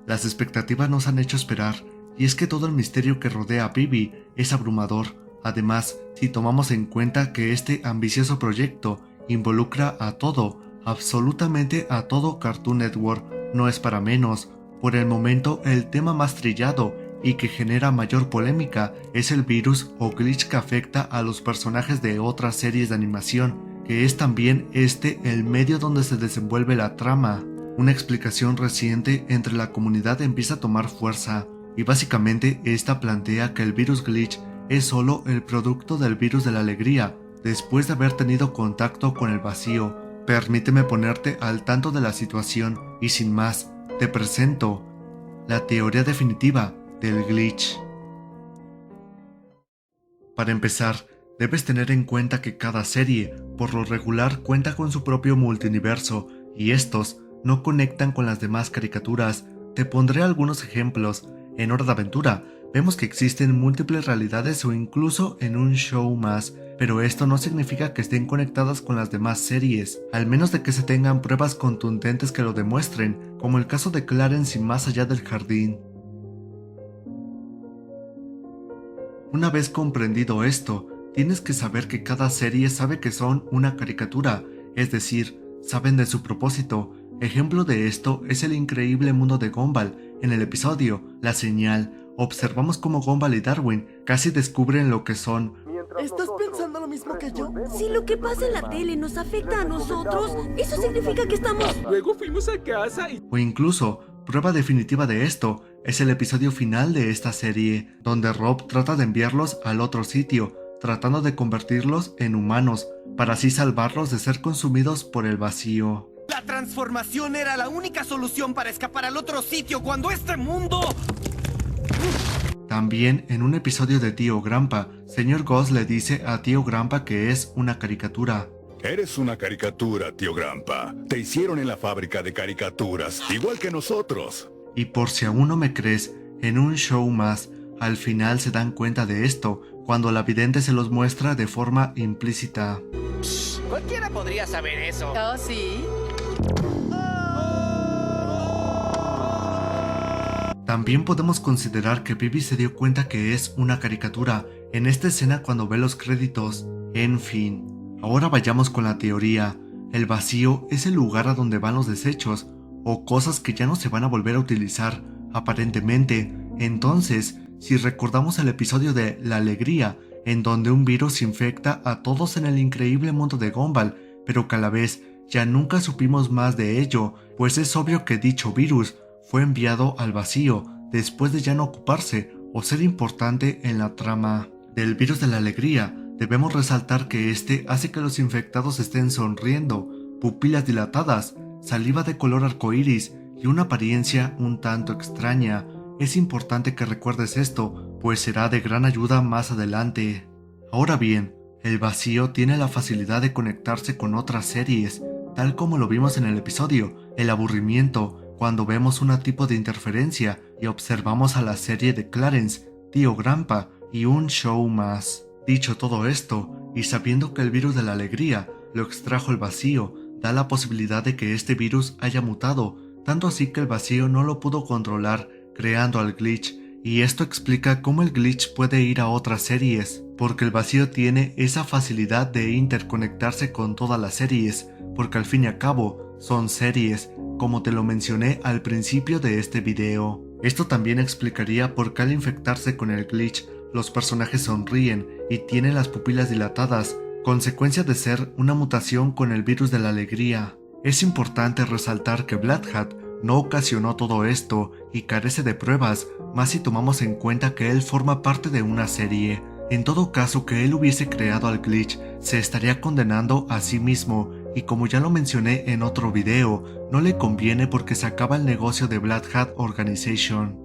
Las expectativas nos han hecho esperar, y es que todo el misterio que rodea a Vivi es abrumador. Además, si tomamos en cuenta que este ambicioso proyecto involucra a todo, absolutamente a todo Cartoon Network, no es para menos. Por el momento, el tema más trillado y que genera mayor polémica es el virus o glitch que afecta a los personajes de otras series de animación, que es también el medio donde se desenvuelve la trama. Una explicación reciente entre la comunidad empieza a tomar fuerza, y básicamente esta plantea que el virus glitch es solo el producto del virus de la alegría, después de haber tenido contacto con el vacío. Permíteme ponerte al tanto de la situación, y sin más, te presento la teoría definitiva del glitch. Para empezar, debes tener en cuenta que cada serie, por lo regular, cuenta con su propio multiuniverso, y estos no conectan con las demás caricaturas. Te pondré algunos ejemplos. En Hora de Aventura, vemos que existen múltiples realidades o incluso en un show más, pero esto no significa que estén conectadas con las demás series, al menos de que se tengan pruebas contundentes que lo demuestren, como el caso de Clarence y Más allá del jardín. Una vez comprendido esto, tienes que saber que cada serie sabe que son una caricatura, es decir, saben de su propósito. Ejemplo de esto es el increíble mundo de Gumball. En el episodio La Señal, observamos cómo Gumball y Darwin casi descubren lo que son. ¿Estás pensando lo mismo que yo? Si lo que pasa en la tele nos afecta a nosotros, eso significa que estamos... Luego fuimos a casa y... O incluso, prueba definitiva de esto es el episodio final de esta serie, donde Rob trata de enviarlos al otro sitio, tratando de convertirlos en humanos, para así salvarlos de ser consumidos por el vacío. La transformación era la única solución para escapar al otro sitio cuando este mundo... También en un episodio de Tío Grampa, Señor Goss le dice a Tío Grampa que es una caricatura. Eres una caricatura, tío Grampa. Te hicieron en la fábrica de caricaturas, igual que nosotros. Y por si aún no me crees, en un show más, al final se dan cuenta de esto, cuando la vidente se los muestra de forma implícita. Cualquiera podría saber eso. ¿Oh, sí? También podemos considerar que Vivi se dio cuenta que es una caricatura en esta escena cuando ve los créditos. En fin, ahora vayamos con la teoría. El vacío es el lugar a donde van los desechos o cosas que ya no se van a volver a utilizar, aparentemente. Entonces, si recordamos el episodio de La Alegría, en donde un virus infecta a todos en el increíble mundo de Gumball, pero que a la vez ya nunca supimos más de ello, pues es obvio que dicho virus fue enviado al vacío después de ya no ocuparse o ser importante en la trama. Del virus de la alegría, debemos resaltar que este hace que los infectados estén sonriendo, pupilas dilatadas, saliva de color arcoíris y una apariencia un tanto extraña. Es importante que recuerdes esto, pues será de gran ayuda más adelante. Ahora bien, el vacío tiene la facilidad de conectarse con otras series, tal como lo vimos en el episodio El aburrimiento, cuando vemos un tipo de interferencia y observamos a la serie de Clarence, Tío Grampa y un show más. Dicho todo esto, y sabiendo que el virus de la alegría lo extrajo el vacío, da la posibilidad de que este virus haya mutado, tanto así que el vacío no lo pudo controlar, creando al glitch, y esto explica cómo el glitch puede ir a otras series, porque el vacío tiene esa facilidad de interconectarse con todas las series, porque al fin y al cabo son series, como te lo mencioné al principio de este video. Esto también explicaría por qué al infectarse con el glitch, los personajes sonríen y tienen las pupilas dilatadas, consecuencia de ser una mutación con el virus de la alegría. Es importante resaltar que Black Hat no ocasionó todo esto y carece de pruebas, más si tomamos en cuenta que él forma parte de una serie. En todo caso que él hubiese creado al glitch, se estaría condenando a sí mismo, y como ya lo mencioné en otro video, no le conviene porque se acaba el negocio de Black Hat Organization.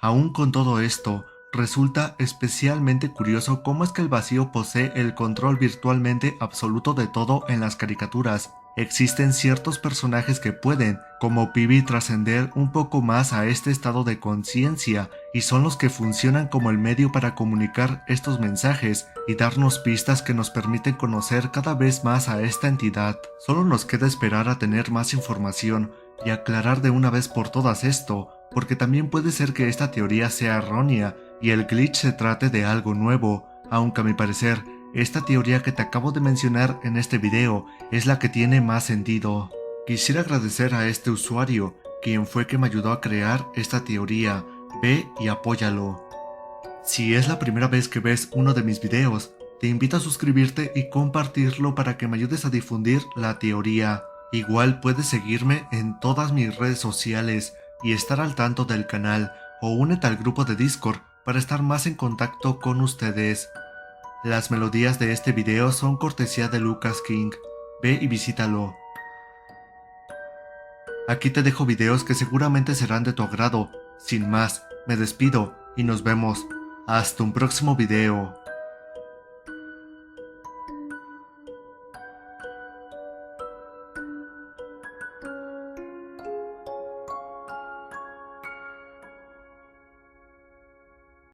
Aún con todo esto, resulta especialmente curioso cómo es que el vacío posee el control virtualmente absoluto de todo en las caricaturas. Existen ciertos personajes que pueden, como Vivi, trascender un poco más a este estado de conciencia, y son los que funcionan como el medio para comunicar estos mensajes y darnos pistas que nos permiten conocer cada vez más a esta entidad. Solo nos queda esperar a tener más información, y aclarar de una vez por todas esto, porque también puede ser que esta teoría sea errónea y el glitch se trate de algo nuevo, aunque a mi parecer, esta teoría que te acabo de mencionar en este video es la que tiene más sentido. Quisiera agradecer a este usuario, quien fue que me ayudó a crear esta teoría. Ve y apóyalo. Si es la primera vez que ves uno de mis videos, te invito a suscribirte y compartirlo para que me ayudes a difundir la teoría. Igual puedes seguirme en todas mis redes sociales y estar al tanto del canal, o únete al grupo de Discord para estar más en contacto con ustedes. Las melodías de este video son cortesía de Lucas King. Ve y visítalo. Aquí te dejo videos que seguramente serán de tu agrado. Sin más, me despido y nos vemos. Hasta un próximo video.